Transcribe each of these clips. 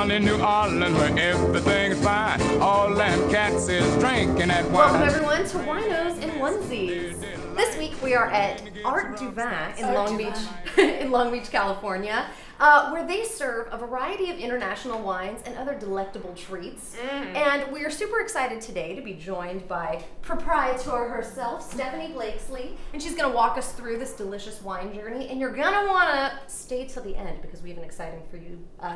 sunny New Orleans where everything's fine. All them cats is drinking that wine. Welcome everyone to Winos and Onesies. This week we are at Art du Vin in Long Beach, in Long Beach, California, where they serve a variety of international wines and other delectable treats. And we are super excited today to be joined by proprietor herself, Stephanie Blakeslee, and she's going to walk us through this delicious wine journey. And you're going to want to stay till the end because we have an exciting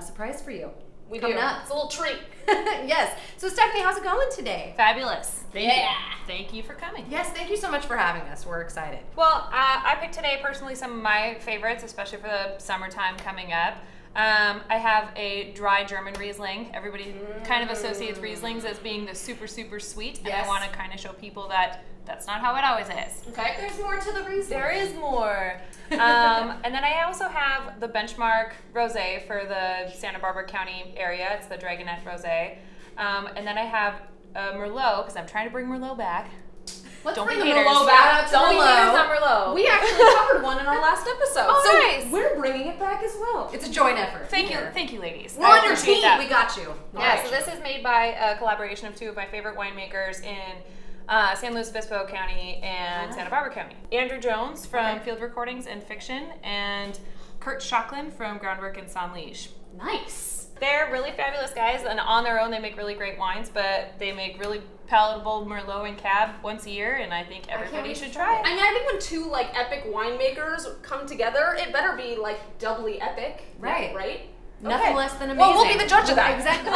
surprise for you. We do. It's a little treat. Yes. So Stephanie, how's it going today? Fabulous. Thank you. Thank you for coming. Yes, thank you so much for having us. We're excited. Well, I picked today personally some of my favorites, especially for the summertime coming up. I have a dry German Riesling. Everybody kind of associates Rieslings as being the super, super sweet, and I want to kind of show people that that's not how it always is. Okay. There's more to the Riesling. There is more. And then I also have the benchmark Rosé for the Santa Barbara County area. It's the Dragonette Rosé. And then I have Merlot, because I'm trying to bring Merlot back. Let's Don't bring be the haters. Merlot back. Don't be haters on Merlot. We actually covered one in our last episode. Oh, so nice. We're bringing it back as well. It's a joint effort. Thank you, ladies. We're on your team. We got you. Yeah, so this is made by a collaboration of two of my favorite winemakers in San Luis Obispo County and Santa Barbara County. Andrew Jones from Field Recordings and Fiction, and Kurt Schocklin from Groundwork and Sanlige. Nice. They're really fabulous guys, and on their own they make really great wines, but they make really palatable Merlot and Cab once a year, and I think everybody should try it. I mean, I think when two like epic winemakers come together, it better be like doubly epic. Right. Right? Nothing less than amazing. Well, we'll be the judge of that. Exactly.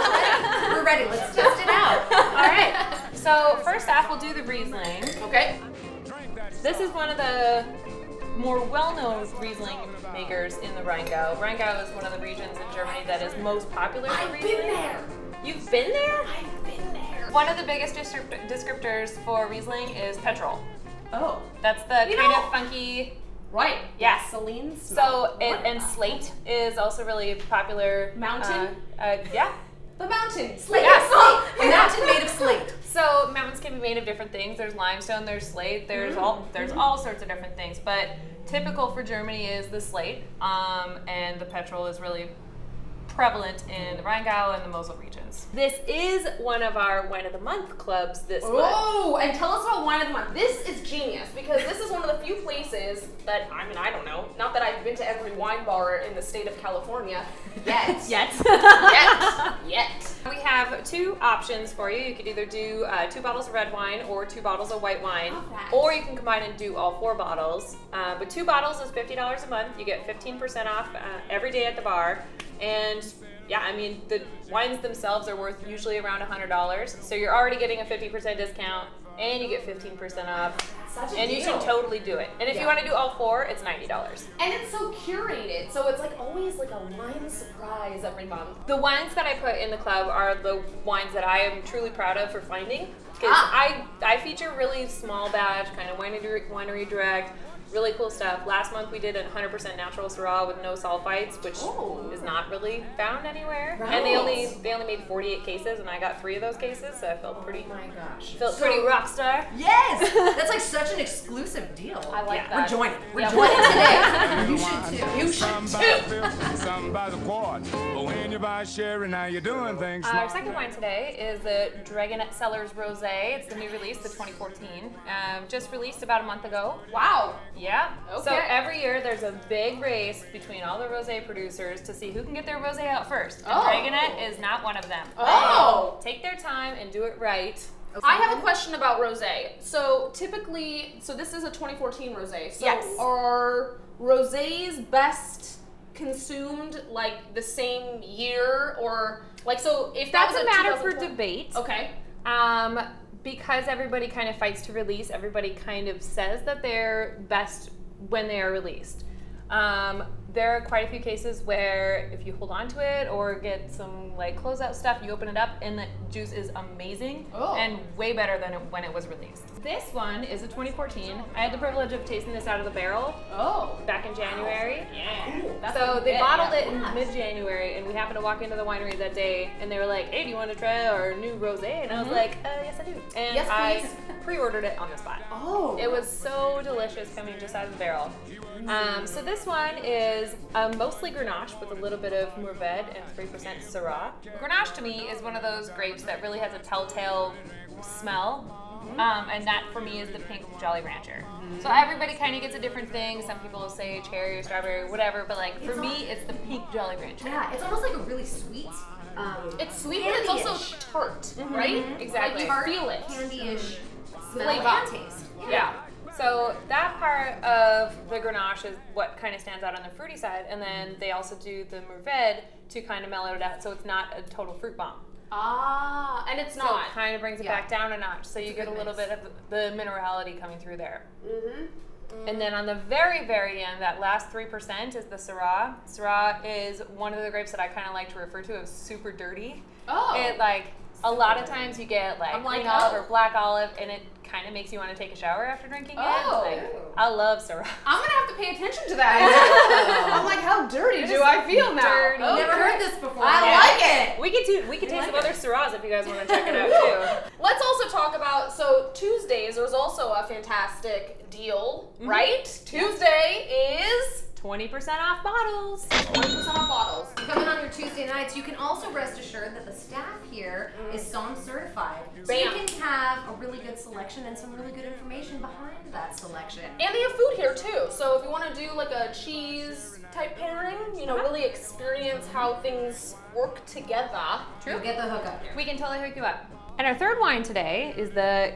We're ready. Let's test it out. All right. So first off, we'll do the Riesling. Okay. This is one of the more well-known Riesling makers in the Rheingau. Rheingau is one of the regions in Germany that is most popular for Riesling. I've been there. You've been there? I've been there. One of the biggest descriptors for Riesling is petrol. Oh. That's the kind of funky. Right. Yeah. Celine So, and slate is also really popular. Mountain? Yeah. The mountain. Slate. Yeah. A mountain made of slate. So mountains can be made of different things. There's limestone, there's slate, there's all sorts of different things. But typical for Germany is the slate, and the petrol is really prevalent in the Rheingau and the Mosel regions. This is one of our Wine of the Month clubs this month. Oh, and tell us about Wine of the Month. This is genius because this is one of the few places that, I mean, I don't know, not that I've been to every wine bar in the state of California yet. Yet. We have two options for you. You could either do 2 bottles of red wine or 2 bottles of white wine, or you can combine and do all 4 bottles. But 2 bottles is $50 a month. You get 15% off every day at the bar. And yeah, I mean, the wines themselves are worth usually around $100. So you're already getting a 50% discount, and you get 15% off. Such a and deal. You should totally do it. And if you want to do all 4, it's $90. And it's so curated, so it's like always like a wine surprise every month. The wines that I put in the club are the wines that I am truly proud of for finding. Because I feature really small batch, kind of winery direct, really cool stuff. Last month we did a 100% natural Syrah with no sulfites, which is not really found anywhere. Right. And they only made 48 cases, and I got 3 of those cases, so I felt pretty. Oh my gosh. Felt pretty rock star. Yes. That's like such an exclusive deal. I like that. We're joining. We're joining today. You should too. You should too. Some by the quart. But when you buy sherry, now you're doing things. Our second wine today is the Dragonette Cellars Rosé. It's the new release, the 2014. Just released about a month ago. Wow. Yeah. Okay. So every year there's a big race between all the rosé producers to see who can get their rosé out first. And Dragonette is not one of them. Oh. Take their time and do it right. Okay. I have a question about rosé. So typically, this is a 2014 rosé. So yes. Are rosés best consumed like the same year, or like, so if That's that a was matter for 2004 debate. Okay. Because everybody kind of fights to release, everybody kind of says that they're best when they are released. There are quite a few cases where if you hold on to it or get some like closeout stuff, you open it up and the juice is amazing and way better than when it was released. This one is a 2014. I had the privilege of tasting this out of the barrel back in January. Yeah. Ooh, So they bottled it in mid-January, and we happened to walk into the winery that day, and they were like, "Hey, do you want to try our new rosé?" And I was like, "Yes, I do." And Yes, I please. pre-ordered it on the spot. Oh. It was so delicious coming just out of the barrel. So this one is mostly Grenache with a little bit of Mourvedre and 3% Syrah. Grenache to me is one of those grapes that really has a telltale smell. And that for me is the pink Jolly Rancher. So everybody kind of gets a different thing. Some people will say cherry or strawberry or whatever, but like for me, it's the pink Jolly Rancher. Yeah, it's almost like a really sweet. It's sweet, but it's also tart, right? Exactly. Like you feel it. Candy-ish smell Flavor. and taste. Yeah. So that part of the Grenache is what kind of stands out on the fruity side, and then they also do the Mourvedre to kind of mellow it out, so it's not a total fruit bomb. Ah, and it's So not. it kind of brings it back down a notch, so you get a little bit of the minerality coming through there. And then on the very, very end, that last 3% is the Syrah. Syrah is one of the grapes that I kind of like to refer to as super dirty. Oh. It like a lot of times you get like I'm like, green olive or black olive, and it kind of makes you want to take a shower after drinking Oh. it. Like, I love Syrah. I'm gonna have to pay attention to that. I'm like, how dirty do I feel now? dirty. Okay. Never heard this before. I like it. We could taste some other Syrahs if you guys want to check it out too. Let's also talk about, so Tuesdays, there's also a fantastic deal, right? Tuesday is 20% off bottles. 20% off bottles. Coming on your Tuesday nights, you can also rest assured that the staff here is SOM certified. So you Bam. can have a really good selection and some really good information behind that selection. And they have food here too. So if you want to do like a cheese type pairing, you know, really experience how things work together. You'll get the hookup here. We can totally hook you up. And our third wine today is the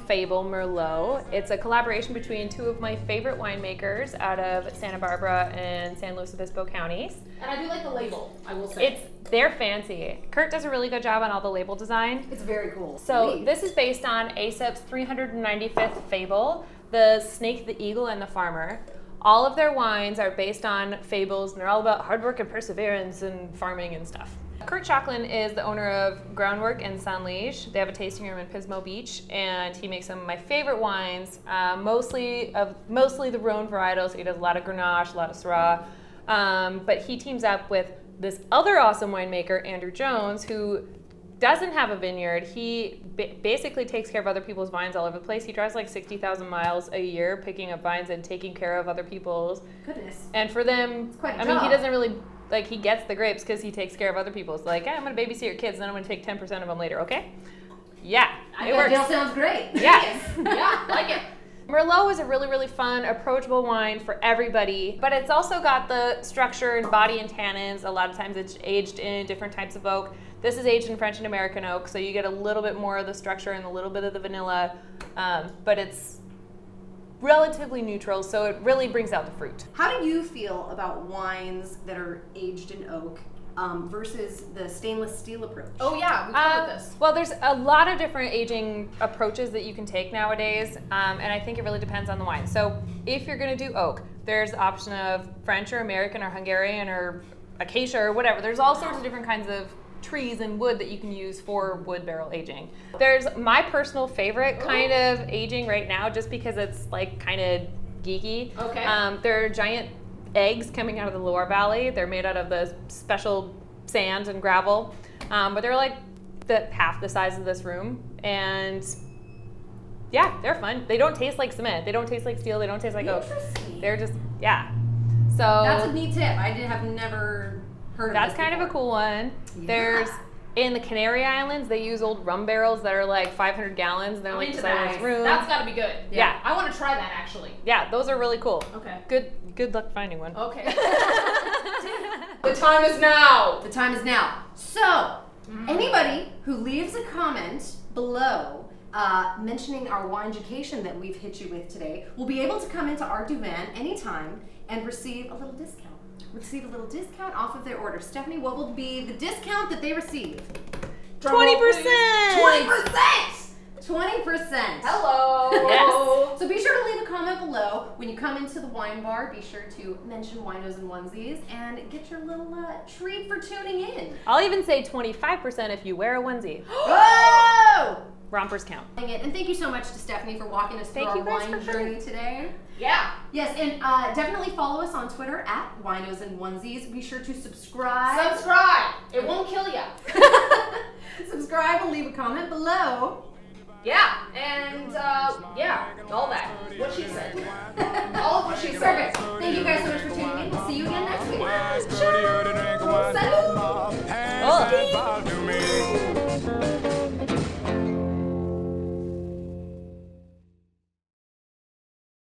Fable Merlot. It's a collaboration between two of my favorite winemakers out of Santa Barbara and San Luis Obispo counties. And I do like the label, I will say. They're fancy. Kurt does a really good job on all the label design. It's very cool. So Sweet. this is based on ASAP's 395th Fable, the Snake, the Eagle, and the Farmer. All of their wines are based on fables, and they're all about hard work and perseverance and farming and stuff. Kurt Chocklin is the owner of Groundwork in San Lige. They have a tasting room in Pismo Beach, and he makes some of my favorite wines, mostly the Rhone varietals. So he does a lot of Grenache, a lot of Syrah, but he teams up with this other awesome winemaker, Andrew Jones, who doesn't have a vineyard. He basically takes care of other people's vines all over the place. He drives like 60,000 miles a year picking up vines and taking care of other people's. Goodness. And for them, It's quite a I mean, he job. doesn't really, like, he gets the grapes because he takes care of other people's. Like, hey, I'm going to babysit your kids, and then I'm going to take 10% of them later, okay? Yeah, it That works. deal sounds great. Yes. Yeah, like it. Merlot is a really, really fun, approachable wine for everybody, but it's also got the structure and body and tannins. A lot of times it's aged in different types of oak. This is aged in French and American oak, so you get a little bit more of the structure and a little bit of the vanilla, but it's relatively neutral, so it really brings out the fruit. How do you feel about wines that are aged in oak versus the stainless steel approach? Oh yeah, we covered this. Well, there's a lot of different aging approaches that you can take nowadays, and I think it really depends on the wine. So if you're going to do oak, there's the option of French or American or Hungarian or acacia or whatever. There's all sorts of different kinds of trees and wood that you can use for wood barrel aging. There's my personal favorite kind of aging right now, just because it's like kind of geeky. Okay. There are giant eggs coming out of the Loire Valley. They're made out of the special sand and gravel, but they're like half the size of this room, and yeah, they're fun. They don't taste like cement. They don't taste like steel. They don't taste like oak. Interesting. They're just, yeah. So That's a neat tip. I have never heard of that's this kind of a before. cool one. Yeah. There's, in the Canary Islands, they use old rum barrels that are like 500 gallons, and they're I'm like into the size of that. this room. That's gotta be good. Yeah. I want to try that actually. Yeah, those are really cool. Okay. Good luck finding one. Okay. The time is now. The time is now. So, anybody who leaves a comment below mentioning our Wineducation that we've hit you with today will be able to come into Art du Vin anytime and receive a little discount. Receive a little discount off of their order. Stephanie, what will be the discount that they receive? 20%! 20%! 20%! Hello. Yes. So be sure to leave a comment below. When you come into the wine bar, be sure to mention Winos and Onesies and get your little treat for tuning in. I'll even say 25% if you wear a onesie. Oh! rompers count. And thank you so much to Stephanie for walking us through our wine journey today. Yeah. Yes, and definitely follow us on Twitter at Winos and Onesies. Be sure to subscribe. Subscribe. It won't kill you. Subscribe and leave a comment below. Yeah, and yeah, all that. What she said. All of what she said. Perfect. Thank you guys so much for tuning in. We'll see you again next week. Salut!